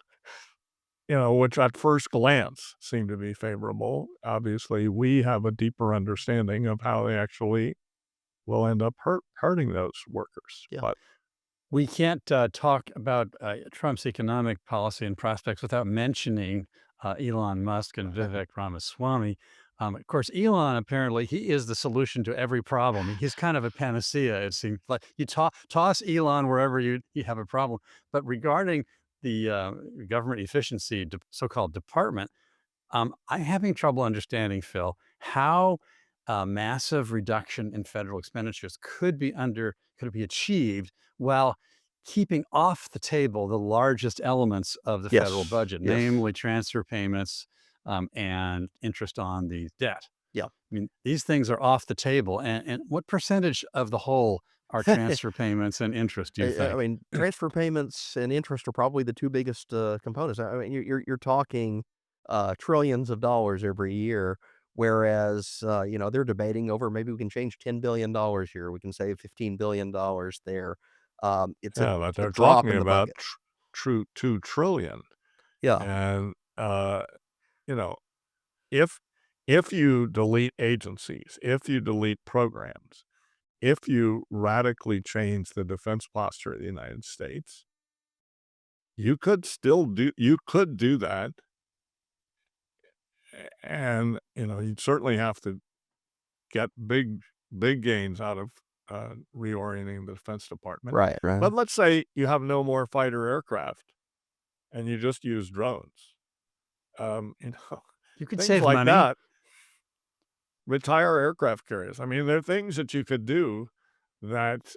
which at first glance seem to be favorable. Obviously, we have a deeper understanding of how they actually will end up hurting those workers. Yeah. But We can't talk about Trump's economic policy and prospects without mentioning Elon Musk and Vivek Ramaswamy. Of course, Elon apparently he is the solution to every problem. He's kind of a panacea. It seems like you toss Elon wherever you have a problem. But regarding the government efficiency, so-called department, I'm having trouble understanding, Phil, how a massive reduction in federal expenditures could be achieved while keeping off the table the largest elements of the federal Yes. budget, Yes. namely transfer payments and interest on the debt. Yeah. I mean, these things are off the table. And what percentage of the whole are transfer payments and interest, do you I think? mean, transfer payments and interest are probably the two biggest components. I mean, you're talking trillions of dollars every year, whereas they're debating over maybe we can change $10 billion here, we can save $15 billion there. It's yeah, but a they're drop talking in the about bucket. true 2 trillion. Yeah, And you know, if if you delete agencies, if you delete programs, if you radically change the defense posture of the United States, you could do that. And you'd certainly have to get big gains out of reorienting the Defense Department. right, right. But let's say you have no more fighter aircraft and you just use drones. Um, you know, You could things save like money. that. Retire aircraft carriers. I mean, there are things that you could do that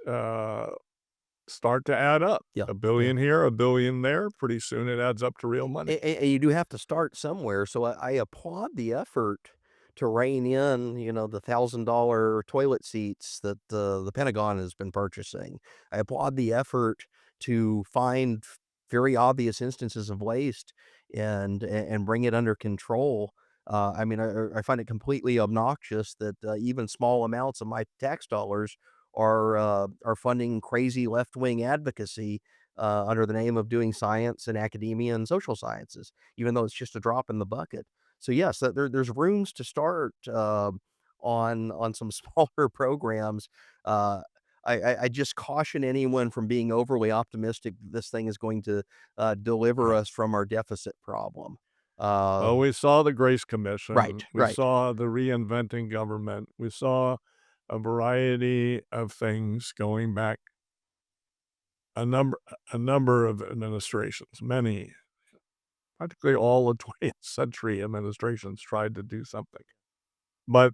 start to add up. Yeah, A billion here, a billion there. Pretty soon it adds up to real money. and you do have to start somewhere. So I applaud the effort to rein in, the $1,000 toilet seats that the Pentagon has been purchasing. I applaud the effort to find very obvious instances of waste and bring it under control. I mean, I find it completely obnoxious that even small amounts of my tax dollars are funding crazy left wing advocacy under the name of doing science and academia and social sciences, even though it's just a drop in the bucket. So yes, there's rooms to start on some smaller programs. Uh, I just caution anyone from being overly optimistic that this thing is going to deliver us from our deficit problem. Well, we saw the Grace Commission. Right, We right. saw the reinventing government. We saw a variety of things going back a number a number of administrations. Many, practically all the 20th century administrations tried to do something. But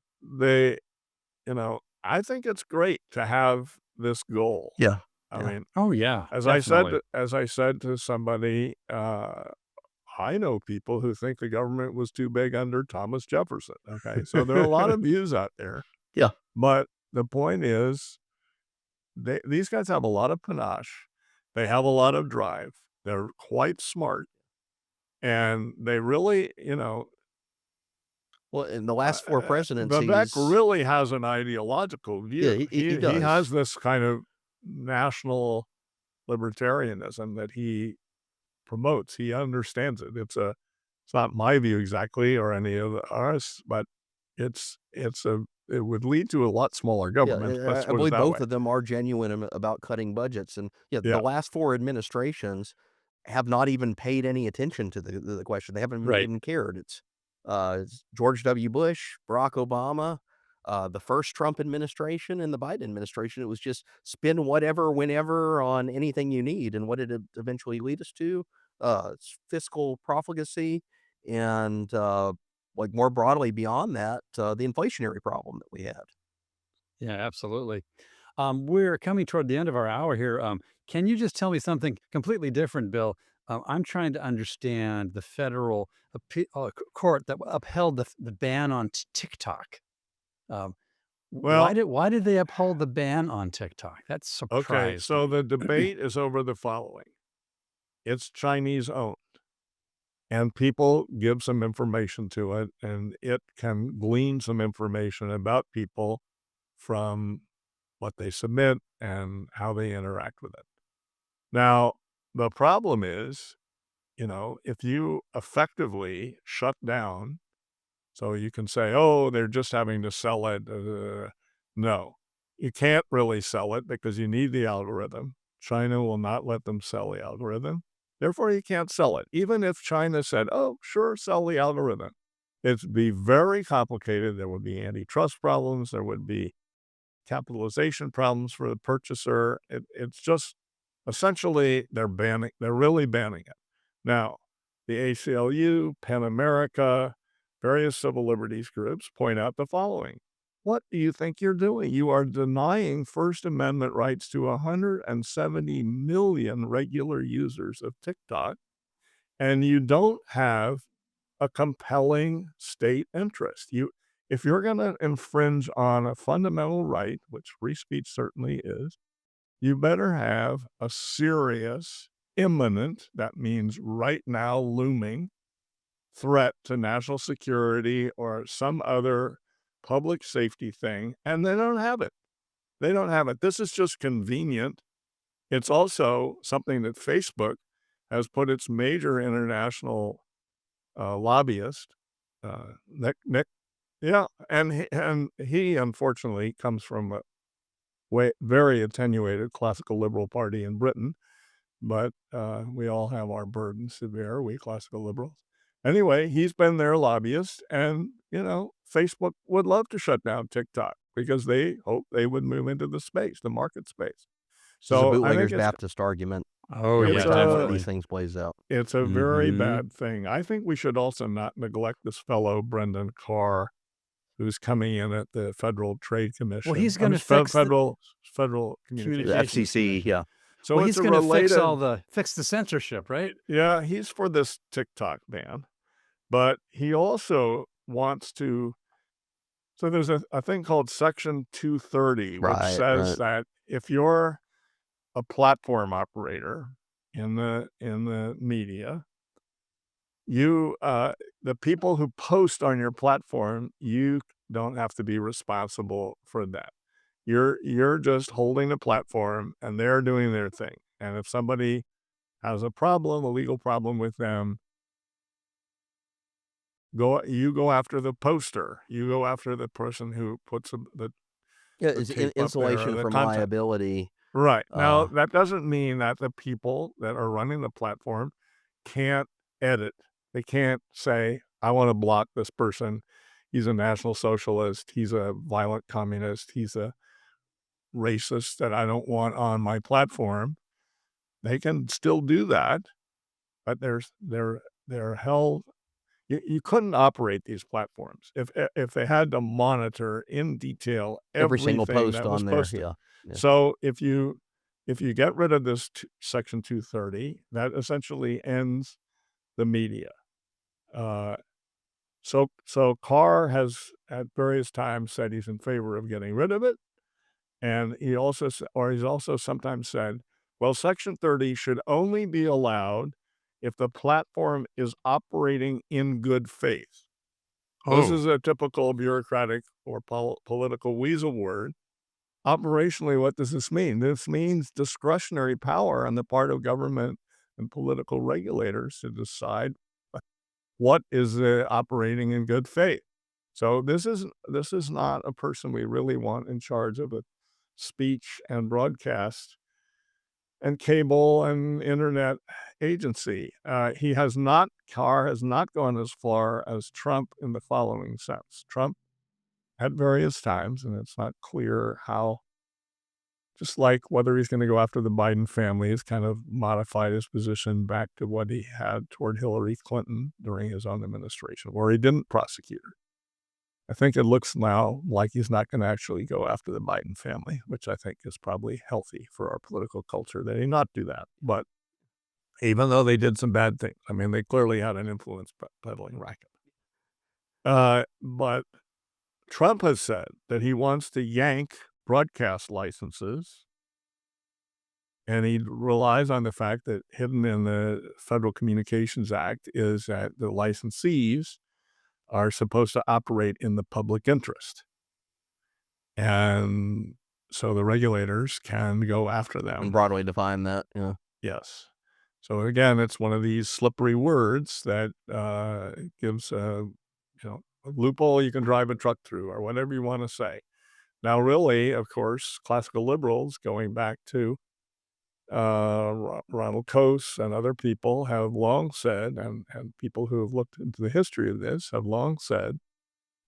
I think it's great to have this goal. Yeah, I yeah. mean, Oh, yeah, as definitely. I said to somebody, I know people who think the government was too big under Thomas Jefferson. Okay, so there are a lot of views out there, Yeah. but the point is, these guys have a lot of panache. They have a lot of drive. They're quite smart, and they really, Well, in the last four Vivek presidencies, really has an ideological yeah, view. he He has does. this kind of national libertarianism that he promotes. He understands it. It's not my view exactly or any of ours, but it would lead to a lot smaller Yeah, government. Let's I put it believe that way. both of them are genuine about cutting budgets, and yeah, the Yeah. last four administrations have not even paid any attention to the question. They haven't Right. even cared. It's George W. Bush, Barack Obama, the first Trump administration, and the Biden administration. It was just spend whatever, whenever on anything you need, and what did it eventually lead us to? It's fiscal profligacy, and like more broadly beyond that, the inflationary problem that we had. Yeah, absolutely. We're coming toward the end of our hour here. Can you just tell me something completely different, Bill? I'm trying to understand the federal court that upheld the ban on TikTok. Um, Well, why did they uphold the ban on TikTok? That okay, surprised so me. the debate is over the following. It's Chinese owned, and people give some information to it, and it can glean some information about people from what they submit and how they interact with it. Now, the problem is, if you effectively shut down, so you can say, oh, they're just having to sell it. No, you can't really sell it because you need the algorithm. China will not let them sell the algorithm. Therefore, you can't sell it. Even if China said, oh, sure, sell the algorithm, it'd be very complicated. There would be antitrust problems. There would be capitalization problems for the purchaser. It's just essentially they're really banning it. Now, the ACLU, PEN America, various civil liberties groups point out the following. What do you think you're doing? You are denying First Amendment rights to 170 million regular users of TikTok, and you don't have a compelling state interest. If you're going to infringe on a fundamental right, which free speech certainly is, you better have a serious, imminent, that means right now looming, threat to national security or some other public safety thing, and they don't have it. They don't have it. This is just convenient. It's also something that Facebook has put its major international lobbyist, Nick, yeah, and he unfortunately comes from a very attenuated classical liberal party in Britain, but we all have our burdens to bear, we classical liberals. Anyway, he's been their lobbyist, and Facebook would love to shut down TikTok because they hope they would move into the market space. This is a So I think bootlegger's Baptist argument Oh it's every yeah, time one of a these definitely. things plays out. it's a very Hmm. bad thing. I think we should also not neglect this fellow Brendan Carr, who's coming in at the Federal Trade Well, Commission. he's I going mean, to fix the Federal The Communications communications FCC, commission. yeah. So Well, it's he's a going to fix related, fix the censorship, right? yeah, he's for this TikTok ban, but he also wants to. So there's a thing called Section 230, which Right, says right. that if you're a platform operator in the media, the people who post on your platform, you don't have to be responsible for that. You're just holding the platform and they're doing their thing. And if somebody has a problem, a legal problem with them, you go after the poster. You go after the person who puts Yeah, the it's tape up there or insulation the from content. liability. Right. Now, Uh, that doesn't mean that the people that are running the platform can't edit. They can't say, I want to block this person. He's a National Socialist. He's a violent communist. He's a racist that I don't want on my platform. They can still do that, but they're held. You couldn't operate these platforms if they had to monitor in detail every single everything post that was on there, posted. yeah. Yeah. So if you get rid of this Section 230, that essentially ends the media. Uh, so Carr has at various times said he's in favor of getting rid of it, and he's also sometimes said, well, Section 30 should only be allowed if the platform is operating in good faith. This Oh, is a typical bureaucratic or political weasel word. Operationally, what does this mean? This means discretionary power on the part of government and political regulators to decide what is operating in good faith. So this is not a person we really want in charge of a speech and broadcast and cable and internet agency. Carr has not gone as far as Trump in the following sense. Trump at various times, and it's not clear how, just like whether he's going to go after the Biden family, has kind of modified his position back to what he had toward Hillary Clinton during his own administration, where he didn't prosecute her. I think it looks now like he's not going to actually go after the Biden family, which I think is probably healthy for our political culture that he not do that. But even though they did some bad things, I mean, they clearly had an influence peddling racket. But Trump has said that he wants to yank broadcast licenses, and he relies on the fact that hidden in the Federal Communications Act is that the licensees are supposed to operate in the public interest. And so the regulators can go after And them. broadly define that. Yeah. Yes. So again, it's one of these slippery words that gives a loophole you can drive a truck through, or whatever you want to say. Now, really, of course, classical liberals, going back to Ronald Coase and other people, have long said, and people who have looked into the history of this have long said,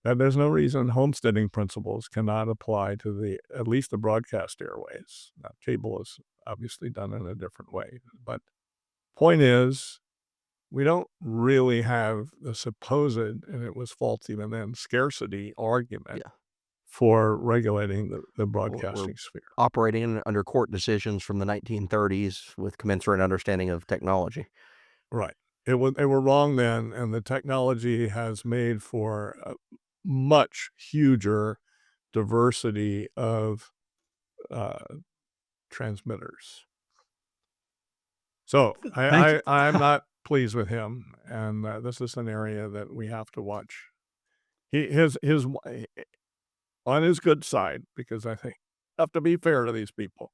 that there's no reason homesteading principles cannot apply to at least the broadcast airways. Now, cable is obviously done in a different way, but point is, we don't really have the supposed, and it was false even then, scarcity argument for regulating the broadcasting sphere. Operating under court decisions from the 1930s with commensurate understanding of technology. Right. They were wrong then, and the technology has made for a much huger diversity of transmitters. So I'm not pleased with him, and this is an area that we have to watch. His on his good side, because I think I have to be fair to these people,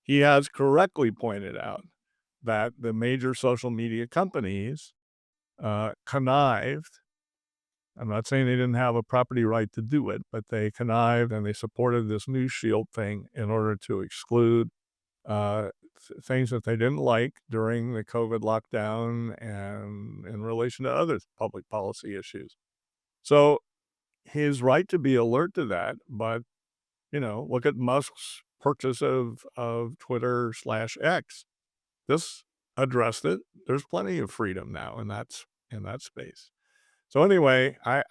he has correctly pointed out that the major social media companies connived. I'm not saying they didn't have a property right to do it, but they connived and they supported this news shield thing in order to exclude things that they didn't like during the COVID lockdown and in relation to other public policy issues. So he's right to be alert to that, but look at Musk's purchase of Twitter/X. This addressed it. There's plenty of freedom now in that space. So anyway, I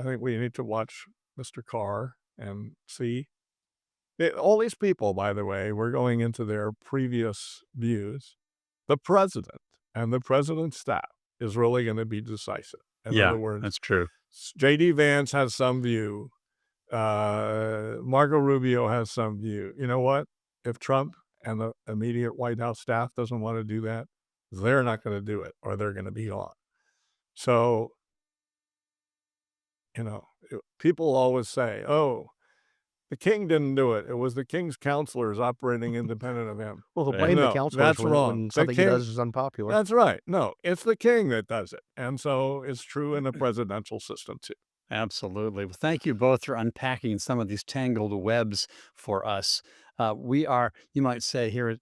think we need to watch Mr. Carr and see. All these people, by the way, were going into their previous views. The president and the president's staff is really going to be decisive. In other words, that's true. J.D. Vance has some view. Marco Rubio has some view. You know what? If Trump and the immediate White House staff doesn't want to do that, they're not going to do it, or they're going to be on. So, people always say, oh, the king didn't do it. It was the king's counselors operating independent of him. Well, he'll blame the No, counselors that's when wrong. something he does is unpopular. That's right. No, it's the king that does it. And so it's true in the presidential system too. Absolutely. Well, thank you both for unpacking some of these tangled webs for us. We are, you might say, here at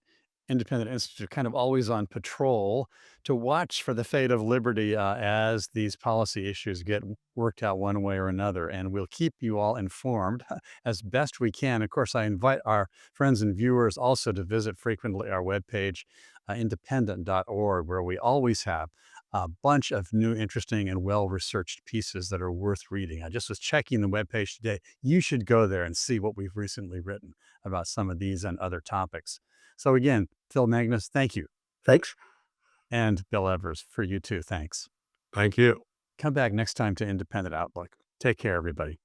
Independent Institute, kind of always on patrol to watch for the fate of liberty as these policy issues get worked out one way or another. And we'll keep you all informed as best we can. Of course, I invite our friends and viewers also to visit frequently our webpage, independent.org, where we always have a bunch of new, interesting, and well-researched pieces that are worth reading. I just was checking the webpage today. You should go there and see what we've recently written about some of these and other topics. So again, Phil Magnus, thank you. Thanks. And Bill Evers, for you too, thanks. Thank you. Come back next time to Independent Outlook. Take care, everybody.